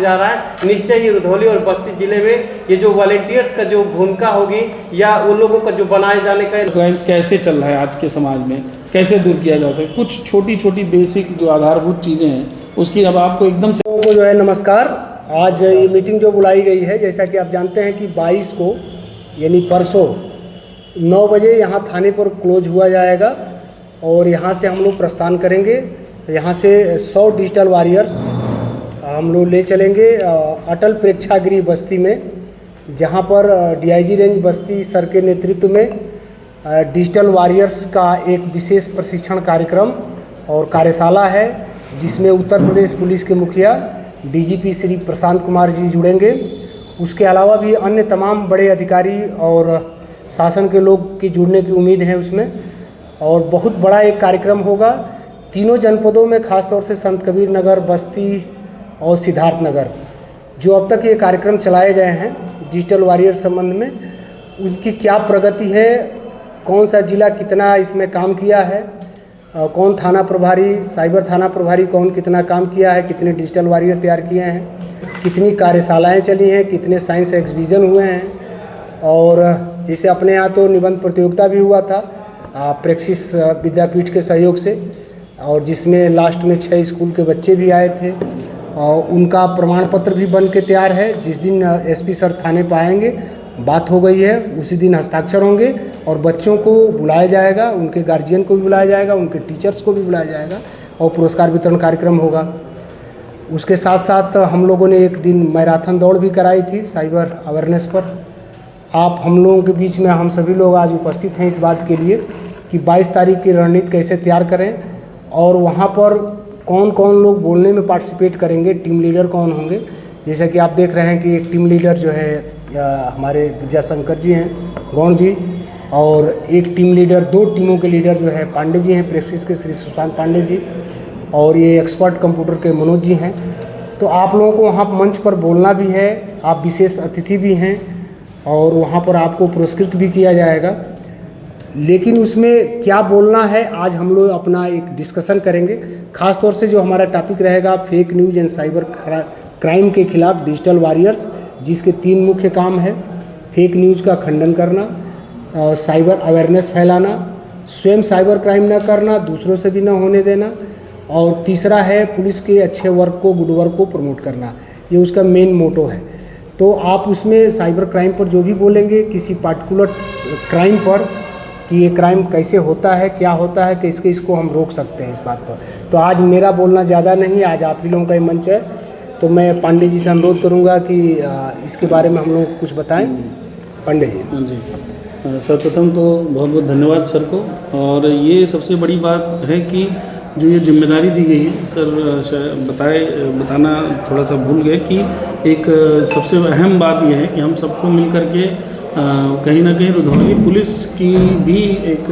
जा रहा है। निश्चय ही रुधौली और बस्ती जिले में ये जो वॉलेंटियर्स का जो भूमिका होगी या उन लोगों का जो बनाए जाने का क्राइम कैसे चल रहा है आज के समाज में, कैसे दूर किया जा सकता है, कुछ छोटी छोटी बेसिक जो आधारभूत चीज़ें हैं उसकी अब आपको एकदम से को जो है नमस्कार। आज ये मीटिंग जो बुलाई गई है, जैसा कि आप जानते हैं कि 22 को यानी परसों 9 बजे यहाँ थाने पर क्लोज हुआ जाएगा और यहाँ से हम लोग प्रस्थान करेंगे। यहाँ से 100 डिजिटल वॉरियर्स हम लोग ले चलेंगे अटल प्रेक्षागृह बस्ती में, जहाँ पर डीआईजी रेंज बस्ती सर के नेतृत्व में डिजिटल वॉरियर्स का एक विशेष प्रशिक्षण कार्यक्रम और कार्यशाला है, जिसमें उत्तर प्रदेश पुलिस के मुखिया डीजीपी श्री प्रशांत कुमार जी जुड़ेंगे। उसके अलावा भी अन्य तमाम बड़े अधिकारी और शासन के लोग की जुड़ने की उम्मीद है उसमें, और बहुत बड़ा एक कार्यक्रम होगा। तीनों जनपदों में खासतौर से संत कबीर नगर, बस्ती और सिद्धार्थ नगर जो अब तक ये कार्यक्रम चलाए गए हैं डिजिटल वॉरियर संबंध में, उनकी क्या प्रगति है, कौन सा जिला कितना इसमें काम किया है, कौन थाना प्रभारी, साइबर थाना प्रभारी कौन कितना काम किया है, कितने डिजिटल वॉरियर तैयार किए हैं, कितनी कार्यशालाएं चली हैं, कितने साइंस एग्जीबिशन हुए हैं। और जैसे अपने यहाँ तो निबंध प्रतियोगिता भी हुआ था प्रेक्सिस विद्यापीठ के सहयोग से, और जिसमें लास्ट में 6 स्कूल के बच्चे भी आए थे और उनका प्रमाण पत्र भी बन के तैयार है। जिस दिन एसपी सर थाने पर आएंगे, बात हो गई है, उसी दिन हस्ताक्षर होंगे और बच्चों को बुलाया जाएगा, उनके गार्जियन को भी बुलाया जाएगा, उनके टीचर्स को भी बुलाया जाएगा और पुरस्कार वितरण कार्यक्रम होगा। उसके साथ साथ हम लोगों ने एक दिन मैराथन दौड़ भी कराई थी साइबर अवेयरनेस पर। आप हम लोगों के बीच में हम सभी लोग आज उपस्थित हैं इस बात के लिए कि 22 तारीख की रणनीति कैसे तैयार करें और वहाँ पर कौन कौन लोग बोलने में पार्टिसिपेट करेंगे, टीम लीडर कौन होंगे। जैसा कि आप देख रहे हैं कि एक टीम लीडर जो है हमारे जयशंकर जी हैं, गौड़ जी, और एक टीम लीडर, 2 टीमों के लीडर जो है पांडे जी हैं, प्रेसिस के श्री सुशांत पांडे जी, और ये एक्सपर्ट कंप्यूटर के मनोज जी हैं। तो आप लोगों को वहाँ मंच पर बोलना भी है, आप विशेष अतिथि भी हैं और वहाँ पर आपको पुरस्कृत भी किया जाएगा। लेकिन उसमें क्या बोलना है आज हम लोग अपना एक डिस्कशन करेंगे। खास तौर से जो हमारा टॉपिक रहेगा fake news and cyber crime के खिलाफ डिजिटल वॉरियर्स, जिसके 3 मुख्य काम है: फेक न्यूज़ का खंडन करना, साइबर अवेयरनेस फैलाना, स्वयं साइबर क्राइम न करना, दूसरों से भी न होने देना, और तीसरा है पुलिस के अच्छे वर्क को, गुड वर्क को प्रमोट करना। ये उसका मेन मोटो है। तो आप उसमें साइबर क्राइम पर जो भी बोलेंगे, किसी पार्टिकुलर क्राइम पर कि ये क्राइम कैसे होता है, क्या होता है, कैसे इसको हम रोक सकते हैं, इस बात पर। तो आज मेरा बोलना ज़्यादा नहीं, आज आप ही लोगों का ये मंच है, तो मैं पांडे जी से अनुरोध करूंगा कि इसके बारे में हम लोग कुछ बताएं। पांडे जी। हाँ जी, सर्वप्रथम तो बहुत बहुत धन्यवाद सर को। और ये सबसे बड़ी बात है कि जो ये जिम्मेदारी दी गई है, सर बताना थोड़ा सा भूल गए कि एक सबसे अहम बात यह है कि हम सबको मिल कर के कहीं ना कहीं रुधौली पुलिस की भी एक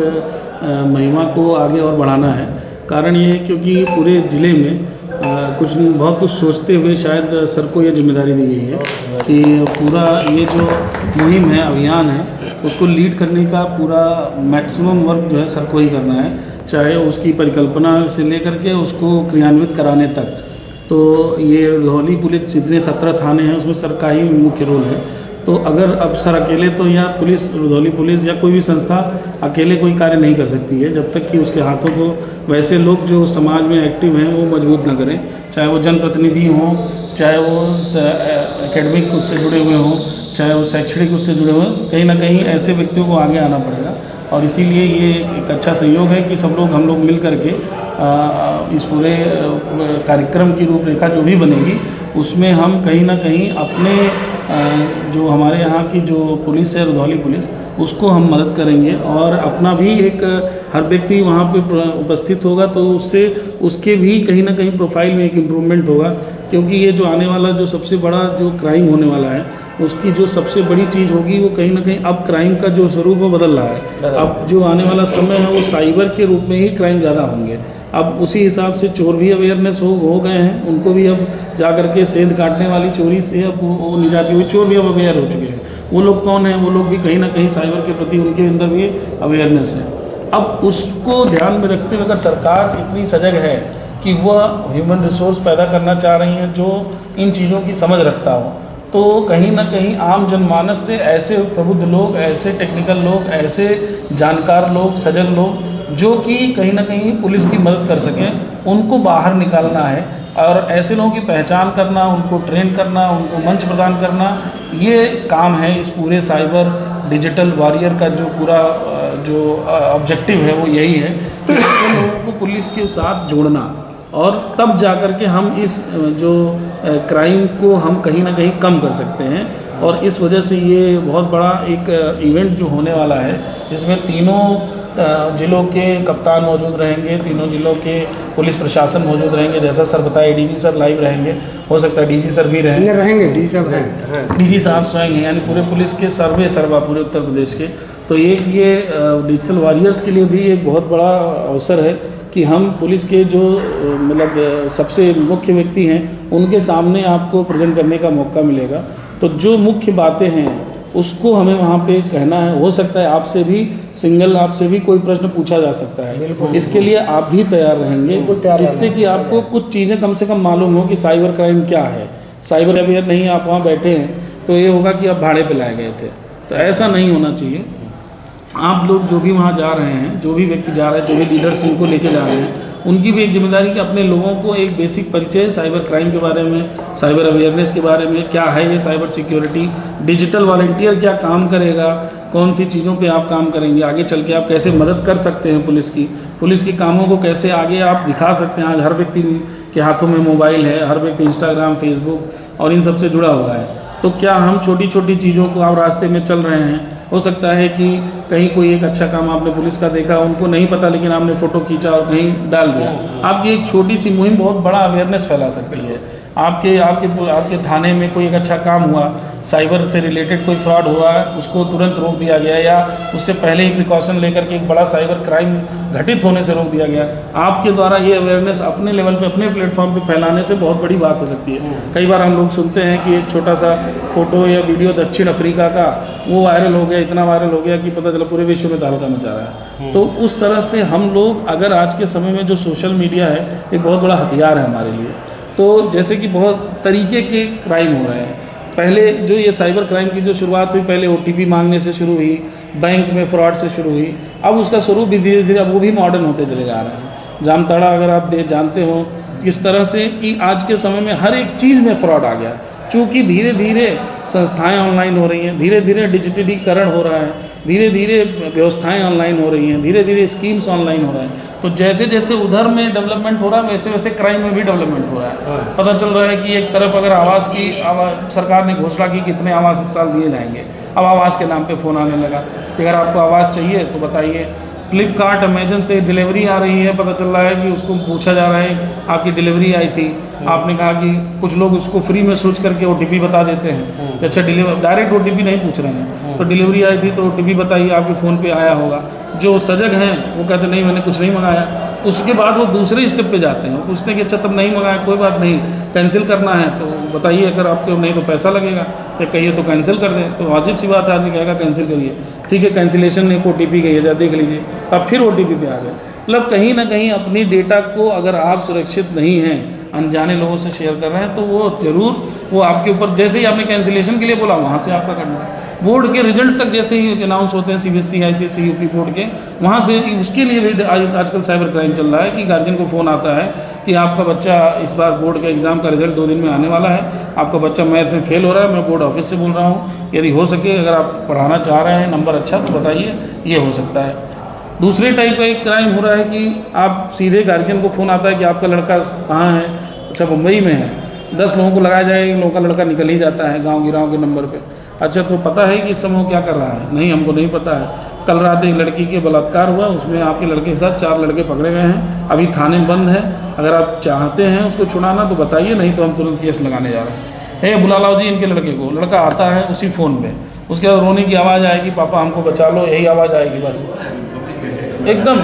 महिमा को आगे और बढ़ाना है। कारण ये है क्योंकि पूरे ज़िले में बहुत कुछ सोचते हुए शायद सर को ये जिम्मेदारी दी गई है कि पूरा ये जो मुहिम है, अभियान है, उसको लीड करने का पूरा मैक्सिमम वर्क जो है सर को ही करना है, चाहे उसकी परिकल्पना से लेकर के उसको क्रियान्वित कराने तक। तो ये रुधौली पुलिस जितने 17 थाने हैं उसमें सर का ही मुख्य रोल है। तो अगर अब सर अकेले तो या पुलिस, रुधौली पुलिस या कोई भी संस्था अकेले कोई कार्य नहीं कर सकती है जब तक कि उसके हाथों को वैसे लोग जो समाज में एक्टिव हैं वो मजबूत ना करें, चाहे वो जनप्रतिनिधि हों, चाहे वो एकेडमिक उससे जुड़े हुए हों, चाहे वो शैक्षणिक उससे जुड़े हुए हों। कहीं ना कहीं ऐसे व्यक्तियों को आगे आना पड़ेगा और इसीलिए ये एक अच्छा सहयोग है कि हम लोग मिल करके इस पूरे कार्यक्रम की रूपरेखा जो भी बनेगी उसमें हम कहीं ना कहीं अपने जो हमारे यहाँ की जो पुलिस है, रुधौली पुलिस, उसको हम मदद करेंगे और अपना भी एक हर व्यक्ति वहाँ पे उपस्थित होगा तो उससे उसके भी कहीं ना कहीं प्रोफाइल में एक इम्प्रूवमेंट होगा। क्योंकि ये जो आने वाला जो सबसे बड़ा जो क्राइम होने वाला है उसकी जो सबसे बड़ी चीज़ होगी वो कहीं ना कहीं अब क्राइम का जो स्वरूप वो बदल रहा है। अब जो आने वाला समय है वो साइबर के रूप में ही क्राइम ज़्यादा होंगे। अब उसी हिसाब से चोर भी अवेयरनेस हो गए हैं, उनको भी अब जा कर के सेंध काटने वाली चोरी से अब वो निजाती हुई चोर भी अब अवेयर हो चुके हैं। वो लोग कौन हैं? वो लोग भी कहीं ना कहीं साइबर के प्रति उनके अंदर भी अवेयरनेस है। अब उसको ध्यान में रखते हुए अगर सरकार इतनी सजग है कि वह ह्यूमन रिसोर्स पैदा करना चाह रही हैं जो इन चीज़ों की समझ रखता हो, तो कहीं ना कहीं आम जनमानस से ऐसे प्रबुद्ध लोग, ऐसे टेक्निकल लोग, ऐसे जानकार लोग, सजग लोग जो कि कहीं ना कहीं पुलिस की मदद कर सकें, उनको बाहर निकालना है। और ऐसे लोगों की पहचान करना, उनको ट्रेन करना, उनको मंच प्रदान करना, ये काम है इस पूरे साइबर डिजिटल वॉरियर का जो पूरा जो ऑब्जेक्टिव है वो यही है कि ऐसे लोगों को पुलिस के साथ जोड़ना, और तब जा कर के हम इस जो क्राइम को हम कहीं ना कहीं कम कर सकते हैं। और इस वजह से ये बहुत बड़ा एक इवेंट जो होने वाला है, जिसमें तीनों जिलों के कप्तान मौजूद रहेंगे, तीनों जिलों के पुलिस प्रशासन मौजूद रहेंगे। जैसा सर बताया, डीजी सर लाइव रहेंगे, हो सकता है डीजी सर भी रहेंगे, डी साहब हैं, डीजी साहब स्वयं हैं, यानी पूरे पुलिस के सर्वा पूरे उत्तर प्रदेश के। तो एक ये डिजिटल वॉरियर्स के लिए भी एक बहुत बड़ा अवसर है कि हम पुलिस के जो मतलब सबसे मुख्य व्यक्ति हैं उनके सामने आपको प्रेजेंट करने का मौका मिलेगा। तो जो मुख्य बातें हैं उसको हमें वहाँ पे कहना है। हो सकता है आपसे भी आपसे भी कोई प्रश्न पूछा जा सकता है, इसके लिए आप भी तैयार रहेंगे, जिससे कि आपको कुछ चीज़ें कम से कम मालूम हो कि साइबर क्राइम क्या है। साइबर अवेयर नहीं आप वहाँ बैठे हैं तो ये होगा कि आप भाड़े पे लाए गए थे, तो ऐसा नहीं होना चाहिए। आप लोग जो भी वहाँ जा रहे हैं, जो भी व्यक्ति जा रहे हैं, जो भी लीडर्स इनको लेके जा रहे हैं, उनकी भी एक जिम्मेदारी कि अपने लोगों को एक बेसिक परिचय साइबर क्राइम के बारे में, साइबर अवेयरनेस के बारे में, क्या है ये साइबर सिक्योरिटी, डिजिटल वॉलंटियर क्या काम करेगा, कौन सी चीज़ों पे आप काम करेंगे, आगे चल के आप कैसे मदद कर सकते हैं पुलिस की कामों को कैसे आगे आप दिखा सकते हैं। आज हर व्यक्ति के हाथों में मोबाइल है, हर व्यक्ति इंस्टाग्राम, फेसबुक और इन सब से जुड़ा हुआ है। तो क्या हम छोटी छोटी चीज़ों को, आप रास्ते में चल रहे हैं, हो सकता है कि कहीं कोई एक अच्छा काम आपने पुलिस का देखा, उनको नहीं पता, लेकिन आपने फ़ोटो खींचा और कहीं डाल दिया। आपकी एक छोटी सी मुहिम बहुत बड़ा अवेयरनेस फैला सकती है। आपके थाने में कोई एक अच्छा काम हुआ, साइबर से रिलेटेड कोई फ्रॉड हुआ, उसको तुरंत रोक दिया गया, या उससे पहले ही प्रिकॉशन लेकर के एक बड़ा साइबर क्राइम घटित होने से रोक दिया गया। आपके द्वारा ये अवेयरनेस अपने लेवल पे, अपने प्लेटफॉर्म पे फैलाने से बहुत बड़ी बात हो सकती है। कई बार हम लोग सुनते हैं कि एक छोटा सा फोटो या वीडियो दक्षिण अफ्रीका का वो वायरल हो गया, इतना वायरल हो गया कि पता चला पूरे विश्व में तहलका मचा रहा है। तो उस तरह से हम लोग, अगर आज के समय में जो सोशल मीडिया है एक बहुत बड़ा हथियार है हमारे लिए, तो जैसे कि बहुत तरीके के क्राइम हो रहे हैं। पहले जो ये साइबर क्राइम की जो शुरुआत हुई, पहले OTP मांगने से शुरू हुई, बैंक में फ्रॉड से शुरू हुई, अब उसका स्वरूप भी धीरे धीरे अब वो भी मॉडर्न होते चले जा रहे हैं। जामताड़ा अगर आप जानते हो किस तरह से कि आज के समय में हर एक चीज़ में फ्रॉड आ गया, चूँकि धीरे धीरे संस्थाएं ऑनलाइन हो रही हैं, धीरे धीरे डिजिटलीकरण हो रहा है, धीरे धीरे व्यवस्थाएं ऑनलाइन हो रही हैं, धीरे धीरे स्कीम्स ऑनलाइन हो रहे हैं। तो जैसे जैसे उधर में डेवलपमेंट हो रहा है, वैसे वैसे क्राइम में भी डेवलपमेंट हो रहा है। पता चल रहा है कि एक तरफ अगर सरकार ने घोषणा की कितने आवास इस साल दिए जाएंगे, अब आवास के नाम पे फ़ोन आने लगा कि अगर आपको आवास चाहिए तो बताइए। फ्लिपकार्ट, अमेजन से डिलीवरी आ रही है, पता चल रहा है कि उसको पूछा जा रहा है आपकी डिलीवरी आई थी, आपने कहा कि कुछ लोग उसको फ्री में सोच करके OTP बता देते हैं। अच्छा, डायरेक्ट OTP नहीं पूछ रहे हैं, तो डिलीवरी आई थी तो OTP बताइए, आपके फ़ोन पे आया होगा। जो सजग हैं वो कहते नहीं मैंने कुछ नहीं मंगाया। उसके बाद वो दूसरे स्टेप पे जाते हैं, वो पूछते हैं कि अच्छा तब नहीं मंगाया, कोई बात नहीं, कैंसिल करना है तो बताइए, अगर आपको नहीं तो पैसा लगेगा, या कहिए तो कैंसिल कर दें। तो वाजिब सी बात है, आदमी कहेगा कैंसिल करिए, ठीक है, कैंसिलेशन एक OTP गई है, देख लीजिए, तब फिर OTP पे आ गए। मतलब कहीं ना कहीं अपनी डेटा को अगर आप सुरक्षित नहीं हैं, अनजाने लोगों से शेयर कर रहे हैं, तो वो ज़रूर वो आपके ऊपर, जैसे ही आपने कैंसिलेशन के लिए बोला वहाँ से आपका करना है। बोर्ड के रिजल्ट तक जैसे ही अनाउंस होते हैं, CBSE, ICSE, UP बोर्ड के, वहाँ से उसके लिए भी आजकल साइबर क्राइम चल रहा है कि गार्जियन को फ़ोन आता है कि आपका बच्चा इस बार बोर्ड के एग्ज़ाम का रिजल्ट 2 दिन में आने वाला है, आपका बच्चा मैथ में फेल हो रहा है, मैं बोर्ड ऑफिस से बोल रहा हूँ, यदि हो सके अगर आप पढ़ाना चाह रहे हैं नंबर अच्छा तो बताइए, ये हो सकता है। दूसरे टाइप का एक क्राइम हो रहा है कि आप सीधे गार्जियन को फ़ोन आता है कि आपका लड़का कहाँ है, अच्छा मुंबई में है, 10 लोगों को लगाया जाए, इन लोगों का लड़का निकल ही जाता है गांव गिराव के नंबर पे। अच्छा तो पता है कि इस समय क्या कर रहा है? नहीं, हमको नहीं पता है। कल रात एक लड़की के बलात्कार हुआ, उसमें आपके लड़के के साथ 4 लड़के पकड़े गए हैं, अभी थाने बंद है। अगर आप चाहते हैं उसको छुड़ाना तो बताइए, नहीं तो हम तुरंत केस लगाने जा रहे हैं। बुला लाओ जी इनके लड़के को। लड़का आता है उसी फ़ोन पे, उसके बाद रोने की आवाज़ आएगी, पापा हमको बचा लो, यही आवाज़ आएगी बस, एकदम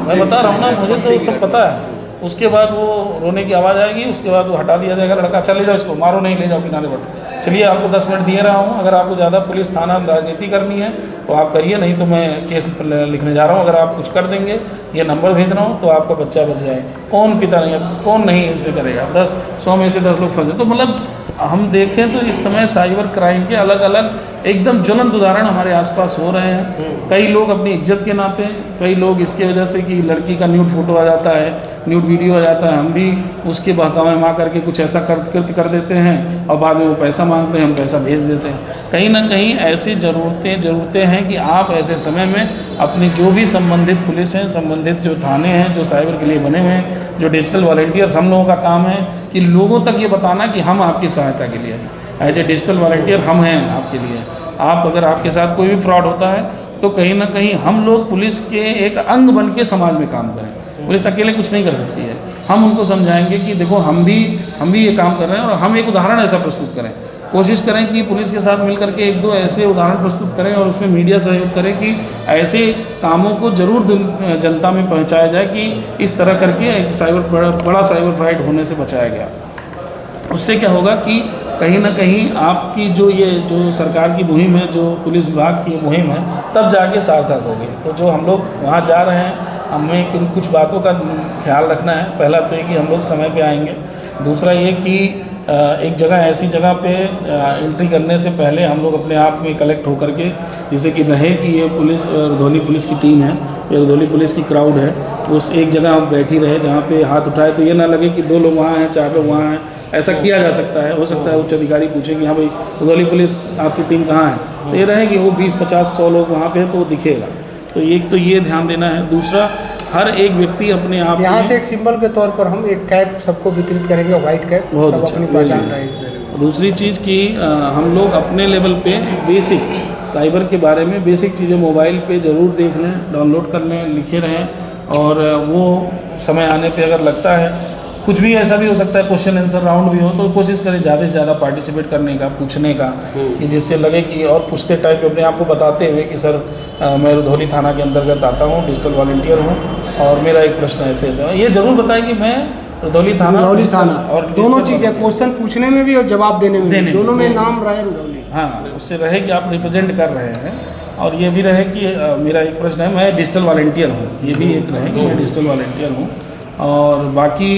मैं बता रहा हूँ ना, मुझे तो सब पता है। उसके बाद वो रोने की आवाज़ आएगी, उसके बाद वो हटा दिया जाएगा लड़का, चले जाओ इसको, मारो नहीं, ले जाओ किनारे पर। चलिए आपको 10 मिनट दिए रहा हूँ, अगर आपको ज़्यादा पुलिस थाना राजनीति करनी है तो आप करिए, नहीं तो मैं केस लिखने जा रहा हूँ। अगर आप कुछ कर देंगे ये नंबर भेज रहा हूँ तो आपका बच्चा बच जाए। कौन पिता नहीं, कौन नहीं इस पर करेगा? 100 में से 10 लोग फंसे। तो मतलब हम देखें तो इस समय साइबर क्राइम के अलग अलग एकदम ज्वलंत उदाहरण हमारे आसपास हो रहे हैं। कई लोग अपनी इज्जत के नाते, कई लोग इसके वजह से कि लड़की का न्यूड फोटो आ जाता है, न्यूड वीडियो आ जाता है, हम भी उसके बहकावे में आकर के कुछ ऐसा कृत्य कर देते हैं और बाद में वो पैसा मांगते हैं, हम पैसा भेज देते हैं। कहीं ना कहीं ऐसी ज़रूरतें हैं कि आप ऐसे समय में अपनी जो भी संबंधित पुलिस हैं, संबंधित जो थाने हैं, जो साइबर के लिए बने हुए हैं, जो डिजिटल वॉलंटियर्स, हम लोगों का काम है कि लोगों तक ये बताना कि हम आपकी सहायता के लिए हैं। एज ए डिजिटल वॉलंटियर हम हैं आपके लिए। आप अगर आपके साथ कोई भी फ्रॉड होता है तो कहीं ना कहीं हम लोग पुलिस के एक अंग बन के समाज में काम करें। पुलिस अकेले कुछ नहीं कर सकती है। हम उनको समझाएंगे कि देखो हम भी ये काम कर रहे हैं और हम एक उदाहरण ऐसा प्रस्तुत करें। कोशिश करें कि पुलिस के साथ मिल करके 1-2 ऐसे उदाहरण प्रस्तुत करें और उसमें मीडिया सहयोग करे कि ऐसे कामों को जरूर जनता में पहुंचाया जाए कि इस तरह करके एक बड़ा साइबर फ्रॉड होने से बचाया गया। उससे क्या होगा कि कहीं ना कहीं आपकी जो सरकार की मुहिम है, जो पुलिस विभाग की मुहिम है, तब जाके सार्थक होगी। तो जो हम लोग वहाँ जा रहे हैं, हमें कुछ बातों का ख्याल रखना है। पहला तो ये कि हम लोग समय पे आएंगे। दूसरा ये कि एक जगह ऐसी जगह पे एंट्री करने से पहले हम लोग अपने आप में कलेक्ट होकर के, जैसे कि रहे कि ये पुलिस रुधौली पुलिस की टीम है, ये रुधौली पुलिस की क्राउड है, उस एक जगह हम बैठी रहे जहाँ पे हाथ उठाए तो ये ना लगे कि 2 लोग वहाँ हैं, 4 लोग वहाँ हैं। ऐसा किया जा सकता है। हो सकता है उच्च अधिकारी पूछे कि हाँ भाई रुधौली पुलिस आपकी टीम कहाँ है, तो ये रहे कि वो 20, 50, 100 लोग वहाँ पे हैं तो वो दिखेगा। तो एक तो ये ध्यान देना है। दूसरा, हर एक व्यक्ति अपने आप यहाँ से एक सिंबल के तौर पर हम एक कैप सबको वितरित करेंगे, व्हाइट कैप, बहुत सब अच्छा, अपनी पहचान रहेगी। दूसरी चीज़ कि हम लोग अपने लेवल पे बेसिक साइबर के बारे में बेसिक चीज़ें मोबाइल पे ज़रूर देख लें, डाउनलोड कर लें, लिखे रहें। और वो समय आने पे अगर लगता है कुछ भी ऐसा भी हो सकता है, क्वेश्चन आंसर राउंड भी हो, तो कोशिश करें ज़्यादा से ज़्यादा पार्टिसिपेट करने का, पूछने का, कि जिससे लगे कि और पूछते टाइप अपने आप को बताते हुए कि सर मैं रुधौली थाना के अंतर्गत आता हूँ, डिजिटल वॉलंटियर हूँ और मेरा एक प्रश्न ऐसे ऐसा। ये ज़रूर बताएं कि मैं रुधौली थाना और दोनों चीज़ें, क्वेश्चन पूछने में भी और जवाब देने में दोनों में नाम रहे रुधौली। हाँ, उससे रहे कि आप रिप्रेजेंट कर रहे हैं। और ये भी रहे कि मेरा एक प्रश्न है, मैं डिजिटल वॉलंटियर हूँ, ये भी एक रहे कि मैं डिजिटल वॉलंटियर हूँ। और बाकी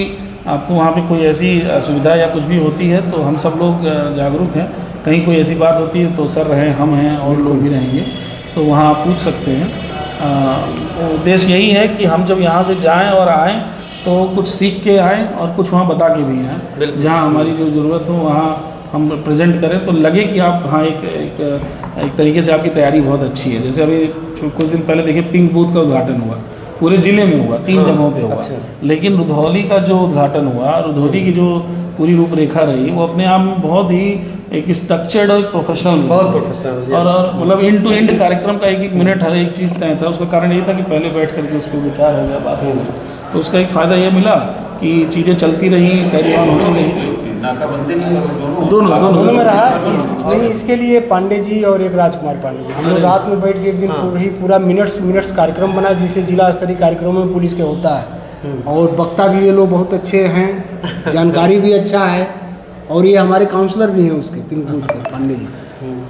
आपको वहाँ पे कोई ऐसी सुविधा या कुछ भी होती है तो हम सब लोग जागरूक हैं। कहीं कोई ऐसी बात होती है तो सर रहे, हम हैं और लोग भी रहेंगे, तो वहाँ आप पूछ सकते हैं। उद्देश्य यही है कि हम जब यहाँ से जाएं और आएँ तो कुछ सीख के आएँ और कुछ वहाँ बता के भी आएँ। जहाँ हमारी जो ज़रूरत हो वहाँ हम प्रेजेंट करें तो लगे कि आप हाँ एक तरीके से आपकी तैयारी बहुत अच्छी है। जैसे अभी कुछ दिन पहले देखिए पिंक बूथ का उद्घाटन हुआ, पूरे ज़िले में हुआ, 3 जगहों पे हुआ। अच्छा। लेकिन रुधौली का जो उद्घाटन हुआ, रुधौली की जो पूरी रूपरेखा रही, वो अपने आप में बहुत ही एक स्ट्रक्चर्ड और प्रोफेशनल, बहुत प्रोफेशनल और मतलब एंड टू एंड कार्यक्रम का 1-1 मिनट हर एक चीज़ तय था। उसका कारण ये था कि पहले बैठ करके उस पर विचार हो गया, बात हो गई, तो उसका एक फ़ायदा ये मिला कि चीज़ें चलती रही, कैरी ऑन होती रही, दोनों में रहा। इसके लिए पांडे जी और एक राजकुमार पांडे जी, हम लोग रात में बैठ के एक दिन पूरा मिनट्स कार्यक्रम बना, जिसे जिला स्तरीय कार्यक्रमों में पुलिस के होता है। और वक्ता भी ये लोग बहुत अच्छे हैं, जानकारी भी अच्छा है, और ये हमारे काउंसलर भी हैं उसके पिंक बूथ के पांडे जी।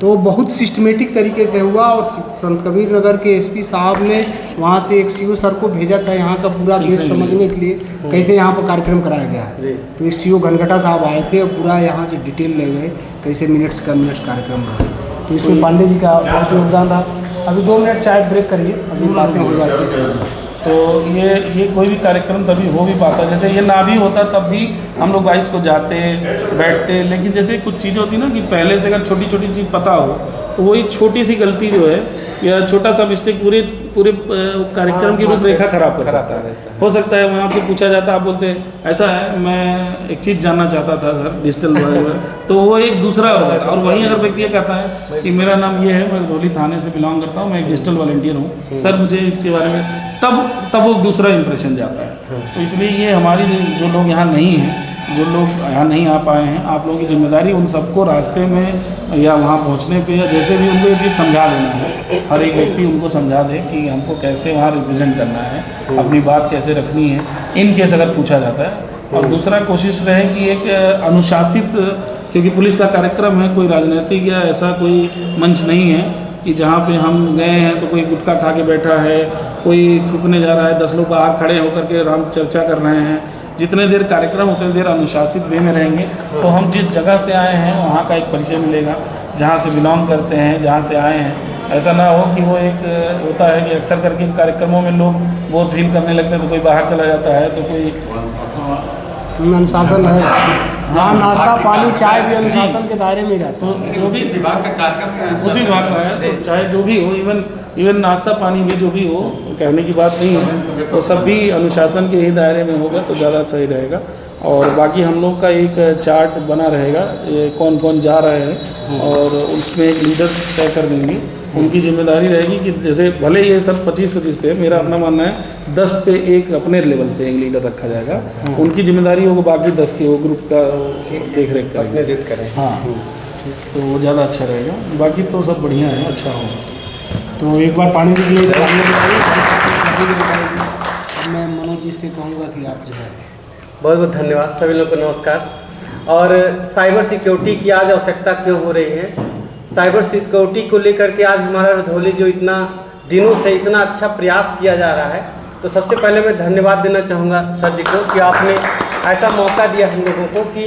तो बहुत सिस्टमेटिक तरीके से हुआ। और संत कबीर नगर के एसपी साहब ने वहाँ से एक सीओ सर को भेजा था यहाँ का पूरा केस समझने के लिए, कैसे यहाँ पर कार्यक्रम कराया गया है। तो एक सीओ घनघटा साहब आए थे और पूरा यहाँ से डिटेल ले गए कैसे मिनट्स कार्यक्रम रहा। तो इसमें पांडे जी का बहुत योगदान था। अभी 2 मिनट चाय ब्रेक करिए, अभी बातें हो जाती हैं। तो ये कोई भी कार्यक्रम तभी हो भी पाता, जैसे ये ना भी होता तब भी हम लोग 22 को जाते बैठते। लेकिन जैसे कुछ चीज़ें होती ना कि पहले से अगर छोटी छोटी चीज़ पता हो तो वही छोटी सी गलती जो है या छोटा सा मिस्टेक पूरे कार्यक्रम की रूपरेखा खराब कर सकता है। हो सकता है वहाँ आपसे पूछा जाता, आप बोलते हैं ऐसा है मैं एक चीज़ जानना चाहता था सर डिजिटल तो वो एक दूसरा हो जाता है। और वहीं अगर व्यक्ति ये कहता है कि मेरा नाम ये है, मैं रुधौली थाने से बिलोंग करता हूँ, मैं एक डिजिटल वॉलंटियर हूँ सर, मुझे इसके बारे में, तब वो दूसरा इंप्रेशन जाता है। तो इसलिए ये हमारी जो लोग यहाँ नहीं हैं, जो लोग यहाँ नहीं आ पाए हैं, आप लोगों की जिम्मेदारी उन सबको रास्ते में या वहाँ पहुँचने पे या जैसे भी उनको ये चीज़ समझा देना है। हर एक व्यक्ति उनको समझा दे कि हमको कैसे वहाँ रिप्रेजेंट करना है, अपनी बात कैसे रखनी है, इन केस अगर पूछा जाता है। और दूसरा कोशिश रहे कि एक अनुशासित, क्योंकि पुलिस का कार्यक्रम है, कोई राजनीतिक या ऐसा कोई मंच नहीं है कि जहाँ पे हम गए हैं तो कोई गुटखा खा के बैठा है कोई थूकने जा रहा है, 10 लोग बाहर खड़े होकर के राम चर्चा कर रहे हैं। जितने देर कार्यक्रम उतने देर अनुशासित वे में रहेंगे। तो हम जिस जगह से आए हैं वहाँ का एक परिचय मिलेगा, जहाँ से बिलोंग करते हैं, जहाँ से आए हैं। ऐसा ना हो कि वो एक होता है कि अक्सर करके कार्यक्रमों में लोग बहुत फील करने लगते हैं, तो कोई बाहर चला जाता है, तो कोई अनुशासन है। हाँ, नाश्ता पानी चाय भी अनुशासन के दायरे में ही रहता तो जो भी विभाग का कार्यक्रम उसी विभाग का है, तो चाहे जो भी हो, इवन नाश्ता पानी भी जो भी हो, कहने की बात नहीं है, तो सब भी अनुशासन के ही दायरे में होगा तो ज़्यादा सही रहेगा। और बाकी हम लोग का एक चार्ट बना रहेगा, ये कौन कौन जा रहे हैं, और उसमें एक लीडर तय कर देंगे। उनकी जिम्मेदारी रहेगी कि जैसे भले ये सब 25-25 पे, मेरा अपना मानना है 10 पे एक अपने लेवल से एक लीडर रखा जाएगा। उनकी जिम्मेदारी होगी बाकी 10 के वो ग्रुप का देख रेख करें। हाँ, तो वो ज़्यादा अच्छा रहेगा। बाकी तो सब बढ़िया है, अच्छा होगा। तो एक बार पानी के लिए मैं मनोज जी से कहूँगा कि आप जो है बहुत बहुत धन्यवाद। सभी लोगों को नमस्कार। और साइबर सिक्योरिटी की आज आवश्यकता क्यों हो रही है, साइबर सिक्योरिटी को लेकर के आज हमारा रुधौली जो इतना दिनों से इतना अच्छा प्रयास किया जा रहा है, तो सबसे पहले मैं धन्यवाद देना चाहूँगा सर जी को कि आपने ऐसा मौका दिया हम लोगों को कि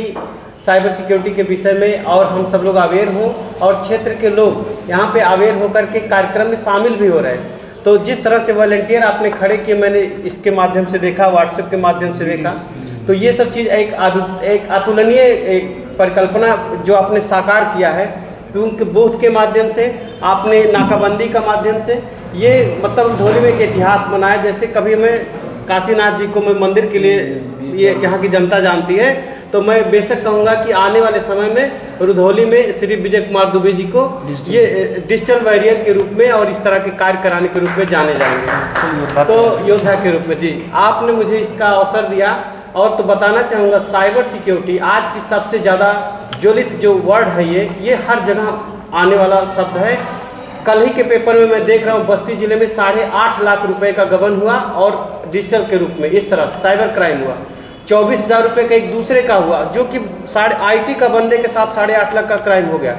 साइबर सिक्योरिटी के विषय में और हम सब लोग अवेयर हों, और क्षेत्र के लोग यहाँ पे अवेयर होकर के कार्यक्रम में शामिल भी हो रहे हैं। तो जिस तरह से वॉलंटियर आपने खड़े किए, मैंने इसके माध्यम से देखा, व्हाट्सएप के माध्यम से देखा, तो ये सब चीज़ एक अतुलनीय एक परिकल्पना जो आपने साकार किया है, क्योंकि बूथ के माध्यम से, आपने नाकाबंदी का माध्यम से, ये मतलब रुधौली में एक इतिहास बनाया। जैसे कभी मैं काशीनाथ जी को मैं मंदिर के लिए, ये यहाँ की जनता जानती है, तो मैं बेशक कहूँगा कि आने वाले समय में रुधौली में श्री विजय कुमार दुबे जी को ये डिजिटल वॉरियर के रूप में और इस तरह के कार्य कराने के रूप में जाने जाएंगे, तो योद्धा के रूप में। जी, आपने मुझे इसका अवसर दिया। और तो बताना चाहूँगा, साइबर सिक्योरिटी आज की सबसे ज़्यादा ज्वलित जो वर्ड है, ये हर जगह आने वाला शब्द है। कल ही के पेपर में मैं देख रहा हूँ, बस्ती जिले में 8.5 लाख रुपए का गबन हुआ और डिजिटल के रूप में इस तरह साइबर क्राइम हुआ। 24,000 रुपये का एक दूसरे का हुआ, जो कि IT का बंदे के साथ 8.5 लाख का क्राइम हो गया।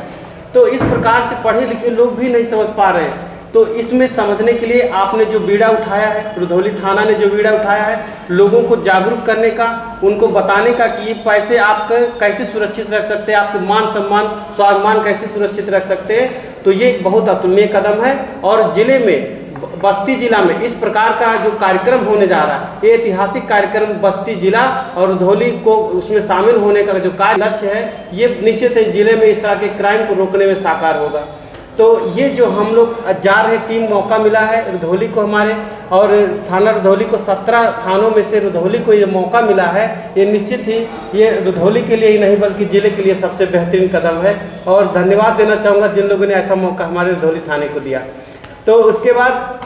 तो इस प्रकार से पढ़े लिखे लोग भी नहीं समझ पा रहे हैं। तो इसमें समझने के लिए आपने जो बीड़ा उठाया है, रुधौली थाना ने जो बीड़ा उठाया है, लोगों को जागरूक करने का, उनको बताने का कि ये पैसे आप कैसे सुरक्षित रख सकते हैं, आपके मान सम्मान स्वाभिमान कैसे सुरक्षित रख सकते हैं, तो ये एक बहुत अतुलनीय कदम है। और जिले में, बस्ती जिला में इस प्रकार का जो कार्यक्रम होने जा रहा है, ये ऐतिहासिक कार्यक्रम बस्ती जिला और रुधौली को उसमें शामिल होने का जो कार्य लक्ष्य है, ये निश्चित है जिले में इस तरह के क्राइम को रोकने में साकार होगा। तो ये जो हम लोग जा रहे टीम, मौका मिला है रुधौली को हमारे, और थाना रुधौली को 17 थानों में से रुधौली को ये मौका मिला है, ये निश्चित ही ये रुधौली के लिए ही नहीं बल्कि जिले के लिए सबसे बेहतरीन कदम है। और धन्यवाद देना चाहूँगा जिन लोगों ने ऐसा मौका हमारे रुधौली थाने को दिया। तो उसके बाद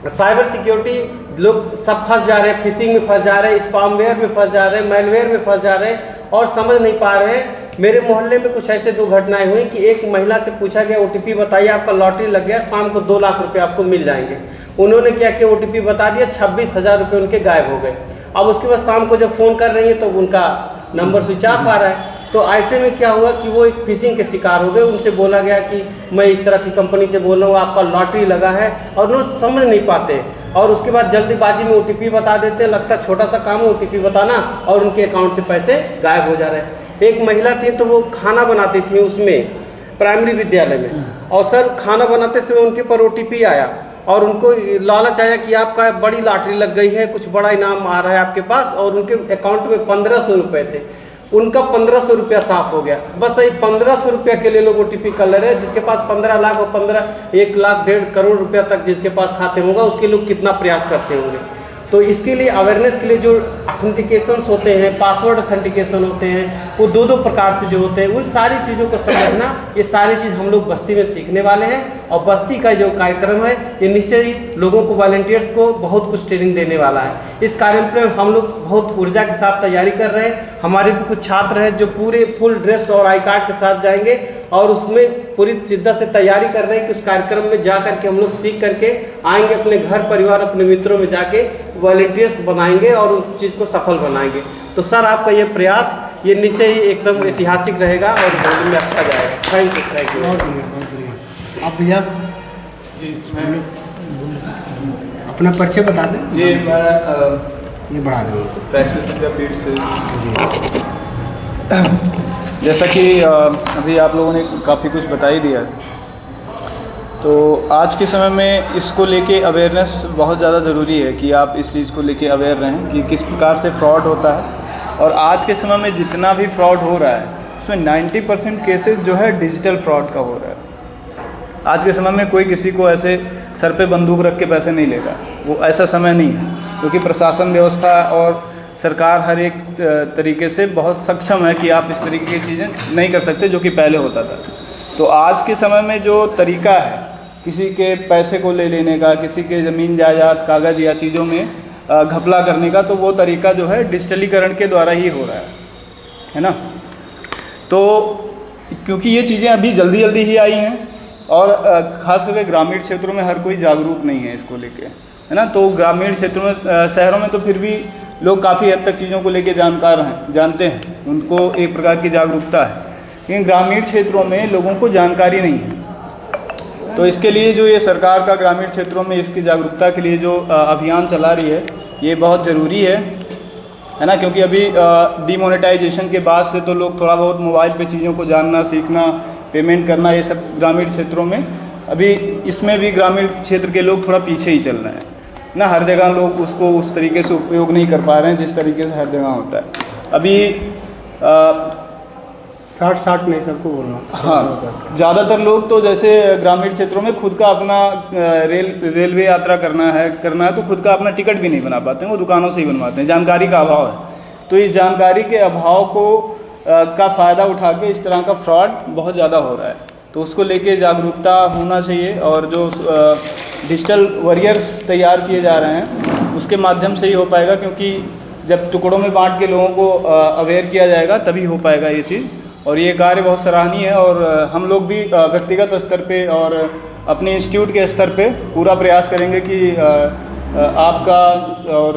साइबर सिक्योरिटी लोग सब फंस जा रहे हैं, फिशिंग में फंस जा रहे हैं, स्पैमवेयर में फंस जा रहे हैं, मेलवेयर में फंस जा रहे हैं और समझ नहीं पा रहे हैं। मेरे मोहल्ले में कुछ ऐसे 2 घटनाएं हुई कि एक महिला से पूछा गया, OTP बताइए, आपका लॉटरी लग गया, शाम को 2 लाख रुपए आपको मिल जाएंगे। उन्होंने क्या किया, OTP बता दिया, 26,000 रुपये उनके गायब हो गए। अब उसके बाद शाम को जब फ़ोन कर रही है तो उनका नंबर स्विच ऑफ आ रहा है। तो ऐसे में क्या हुआ कि वो एक फिशिंग के शिकार हो गए। उनसे बोला गया कि मैं इस तरह की कंपनी से बोल रहा हूँ, आपका लॉटरी लगा है, और वो समझ नहीं पाते और उसके बाद जल्दीबाजी में OTP बता देते। लगता छोटा सा काम है OTP बताना, और उनके अकाउंट से पैसे गायब हो जा रहे हैं। एक महिला थी, तो वो खाना बनाती थी उसमें प्राइमरी विद्यालय में, और सर खाना बनाते समय उनके पर OTP आया और उनको लालच आया कि आपका बड़ी लॉटरी लग गई है, कुछ बड़ा इनाम आ रहा है आपके पास, और उनके अकाउंट में 1500 रुपये थे। उनका 1500 रुपया साफ हो गया। बस ये 1500 रुपया के लिए लोग OTP कर ले रहे हैं। जिसके पास 15 लाख और 1 लाख 1.5 करोड़ रुपया तक जिसके पास खाते होगा, उसके लोग कितना प्रयास करते होंगे। तो इसके लिए अवेयरनेस के लिए जो ऑथेंटिकेशंस होते हैं, पासवर्ड ऑथेंटिकेशन होते हैं, वो 2 प्रकार से जो होते हैं, उन सारी चीज़ों को समझना, ये सारी चीज़ हम लोग बस्ती में सीखने वाले हैं। और बस्ती का जो कार्यक्रम है, ये निश्चय ही लोगों को, वॉलंटियर्स को बहुत कुछ ट्रेनिंग देने वाला है। इस कार्यक्रम में हम लोग बहुत ऊर्जा के साथ तैयारी कर रहे हैं। हमारे भी कुछ छात्र हैं जो पूरे फुल ड्रेस और आई कार्ड के साथ जाएंगे, और उसमें पूरी शिद्दत से तैयारी कर रहे हैं कि उस कार्यक्रम में जा करके हम लोग सीख करके आएंगे, अपने घर परिवार, अपने मित्रों में जाके वॉलंटियर्स बनाएंगे और उस चीज़ को सफल बनाएंगे। तो सर, आपका ये प्रयास ये निश्चय ही एकदम ऐतिहासिक रहेगा और भविष्य में अच्छा जाएगा। Thank you. बहुत बढ़िया। आप भैया अपना परिचय बता दें। ये मैं ये बढ़ा दें उनको। प्रैक्टिस विद्यापीठ से, जी जैसा कि अभी आप लोगों ने काफ़ी कुछ बता ही दिया है, तो आज के समय में इसको लेके अवेयरनेस बहुत ज़्यादा ज़रूरी है कि आप इस चीज़ को लेके अवेयर रहें कि किस प्रकार से फ्रॉड होता है। और आज के समय में जितना भी फ्रॉड हो रहा है उसमें 90% केसेस जो है डिजिटल फ्रॉड का हो रहा है। आज के समय में कोई किसी को ऐसे सर पे बंदूक रख के पैसे नहीं लेगा, वो ऐसा समय नहीं है, क्योंकि प्रशासन व्यवस्था और सरकार हर एक तरीके से बहुत सक्षम है कि आप इस तरीके की चीज़ें नहीं कर सकते जो कि पहले होता था। तो आज के समय में जो तरीका है किसी के पैसे को ले लेने का, किसी के ज़मीन जायदाद कागज़ या चीज़ों में घपला करने का, तो वो तरीका जो है डिजिटलीकरण के द्वारा ही हो रहा है ना। तो क्योंकि ये चीज़ें अभी जल्दी जल्दी ही आई हैं और ख़ास करके ग्रामीण क्षेत्रों में हर कोई जागरूक नहीं है इसको लेके, है ना। तो ग्रामीण क्षेत्रों में, शहरों में तो फिर भी लोग काफ़ी हद तक चीज़ों को लेके जानकार हैं, जानते हैं, उनको एक प्रकार की जागरूकता है, लेकिन ग्रामीण क्षेत्रों में लोगों को जानकारी नहीं है। तो इसके लिए जो ये सरकार का ग्रामीण क्षेत्रों में इसकी जागरूकता के लिए जो अभियान चला रही है, ये बहुत ज़रूरी है ना। क्योंकि अभी डीमोनेटाइजेशन के बाद से तो लोग थोड़ा बहुत मोबाइल पे चीज़ों को जानना, सीखना, पेमेंट करना, ये सब ग्रामीण क्षेत्रों में, अभी इसमें भी ग्रामीण क्षेत्र के लोग थोड़ा पीछे ही चल रहे हैं ना। हर जगह लोग उसको उस तरीके से उपयोग नहीं कर पा रहे हैं जिस तरीके से हर जगह होता है। अभी 60 नहीं सबको बोलना। हाँ, ज़्यादातर लोग तो जैसे ग्रामीण क्षेत्रों में खुद का अपना रेलवे यात्रा करना है तो खुद का अपना टिकट भी नहीं बना पाते हैं, वो दुकानों से ही बनवाते हैं। जानकारी का अभाव है। तो इस जानकारी के अभाव को का फ़ायदा उठा के इस तरह का फ्रॉड बहुत ज़्यादा हो रहा है। तो उसको लेके जागरूकता होना चाहिए, और जो डिजिटल वॉरियर्स तैयार किए जा रहे हैं उसके माध्यम से ही हो पाएगा, क्योंकि जब टुकड़ों में बांट के लोगों को अवेयर किया जाएगा तभी हो पाएगा ये चीज़। और ये कार्य बहुत सराहनीय है, और हम लोग भी व्यक्तिगत स्तर पे और अपने इंस्टीट्यूट के स्तर पे पूरा प्रयास करेंगे कि आपका और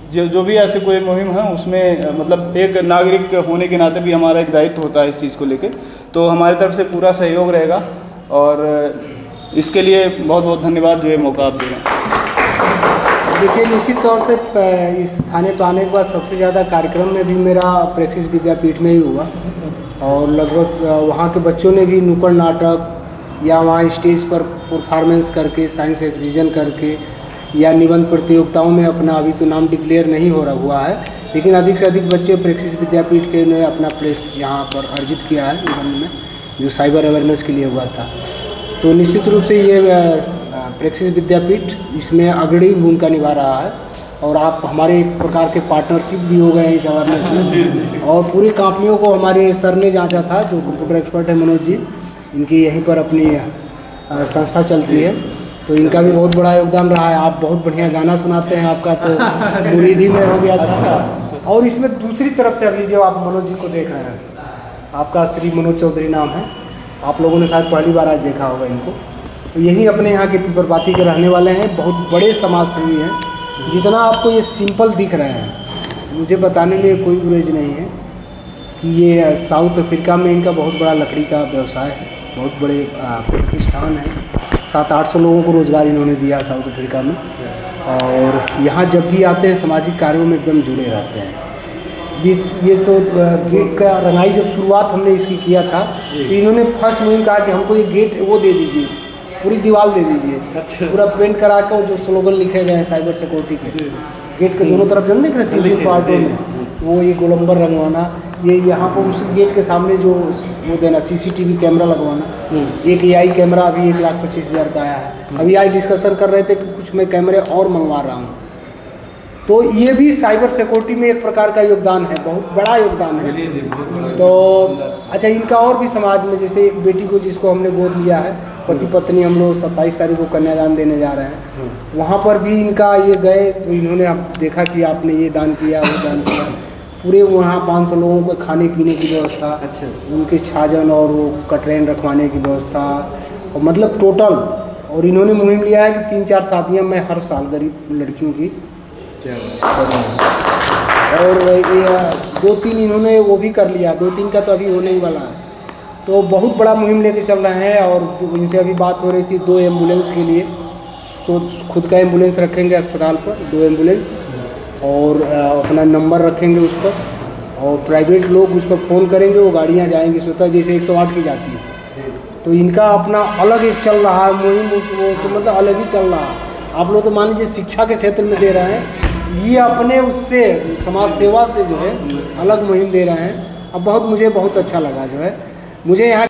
जो भी ऐसे कोई मुहिम है उसमें, मतलब एक नागरिक होने के नाते भी हमारा एक दायित्व होता है इस चीज़ को लेके, तो हमारी तरफ से पूरा सहयोग रहेगा। और इसके लिए बहुत बहुत धन्यवाद जो ये मौका आप दे रहे हैं। देखिए, निश्चित तौर से इस थाने पर आने के बाद सबसे ज़्यादा कार्यक्रम में भी मेरा प्रैक्टिस विद्यापीठ में ही हुआ, और लगभग वहाँ के बच्चों ने भी नुक्कड़ नाटक या वहाँ स्टेज पर परफॉर्मेंस करके, साइंस एग्जीबिशन करके, या निबंध प्रतियोगिताओं में अपना, अभी तो नाम डिक्लेयर नहीं हो रहा हुआ है, लेकिन अधिक से अधिक बच्चे प्रैक्टिस विद्यापीठ के ने अपना प्लेस यहाँ पर अर्जित किया है निबंध में, जो साइबर अवेयरनेस के लिए हुआ था। तो निश्चित रूप से ये प्रैक्टिस विद्यापीठ इसमें अग्रणी भूमिका निभा रहा है, और आप हमारे एक प्रकार के पार्टनरशिप भी हो गए हैं इस अवेयरनेस में। और पूरी कापियों को हमारे सर ने जांचा था, जो कंप्यूटर एक्सपर्ट है मनोज जी, इनकी यहीं पर अपनी संस्था चलती है, तो इनका भी बहुत बड़ा योगदान रहा है। आप बहुत बढ़िया गाना सुनाते हैं, आपका तो मुरीदी में हो गया था। और इसमें दूसरी तरफ से अभी जो आप मनोज जी को देख रहे हैं, आपका श्री मनोज चौधरी नाम है, आप लोगों ने शायद पहली बार आज देखा होगा इनको। तो यही अपने यहाँ के पीपरबाती के रहने वाले हैं, बहुत बड़े समाज सेवी हैं। जितना आपको ये सिंपल दिख रहे हैं, मुझे बताने में कोई गुरेज नहीं है कि ये साउथ अफ्रीका में इनका बहुत बड़ा लकड़ी का व्यवसाय है, बहुत बड़े प्रतिष्ठान है। 700-800 लोगों को रोज़गार इन्होंने दिया साउथ अफ्रीका में, और यहाँ जब भी आते हैं सामाजिक कार्यों में एकदम जुड़े रहते हैं। ये तो गेट का रंगाई जब शुरुआत हमने इसकी किया था, तो इन्होंने फर्स्ट मुहिम कहा कि हमको ये गेट वो दे दीजिए, पूरी दीवार दे दीजिए। अच्छा। पूरा पेंट करा के जो स्लोगन लिखे गए हैं साइबर सिक्योरिटी के, गेट के दोनों तरफ जब नहीं करती 3 पार्टों में, वो ये गोलंबर रंगवाना, ये यहाँ पर उस गेट के सामने जो वो देना CCTV कैमरा लगवाना। एक AI कैमरा अभी 1,25,000 का आया है। अभी आज डिस्कशन कर रहे थे कि कुछ मैं कैमरे और मंगवा रहा हूँ। तो ये भी साइबर सिक्योरिटी में एक प्रकार का योगदान है, बहुत बड़ा योगदान है। तो अच्छा, इनका और भी समाज में, जैसे एक बेटी को जिसको हमने गोद लिया है, पति पत्नी, हम लोग 27 तारीख को कन्यादान देने जा रहे हैं, वहाँ पर भी इनका ये गए तो इन्होंने देखा कि आपने ये दान किया, वो दान किया। पूरे वहाँ 500 लोगों को खाने पीने की व्यवस्था, अच्छा, उनके छाजन और वो कटरैन रखवाने की व्यवस्था, और मतलब टोटल। और इन्होंने मुहिम लिया है कि 3-4 शादियाँ मैं हर साल गरीब लड़कियों की, और ये 2-3 इन्होंने वो भी कर लिया, 2-3 का तो अभी होने ही वाला है। तो बहुत बड़ा मुहिम लेके चल रहे हैं। और इनसे अभी बात हो रही थी 2 एम्बुलेंस के लिए, खुद का एम्बुलेंस रखेंगे अस्पताल पर, 2 एम्बुलेंस, और अपना नंबर रखेंगे उस पर, और प्राइवेट लोग उस पर फ़ोन करेंगे, वो गाड़ियाँ जाएंगी स्वतः, जैसे 108 की जाती है। तो इनका अपना अलग एक चल रहा है मुहिम, वो तो मतलब अलग ही चल रहा है। आप लोग तो मान लीजिए शिक्षा के क्षेत्र में दे रहे हैं, ये अपने उससे समाज सेवा से जो है अलग मुहिम दे रहे हैं। अब मुझे बहुत अच्छा लगा जो है, मुझे यहाँ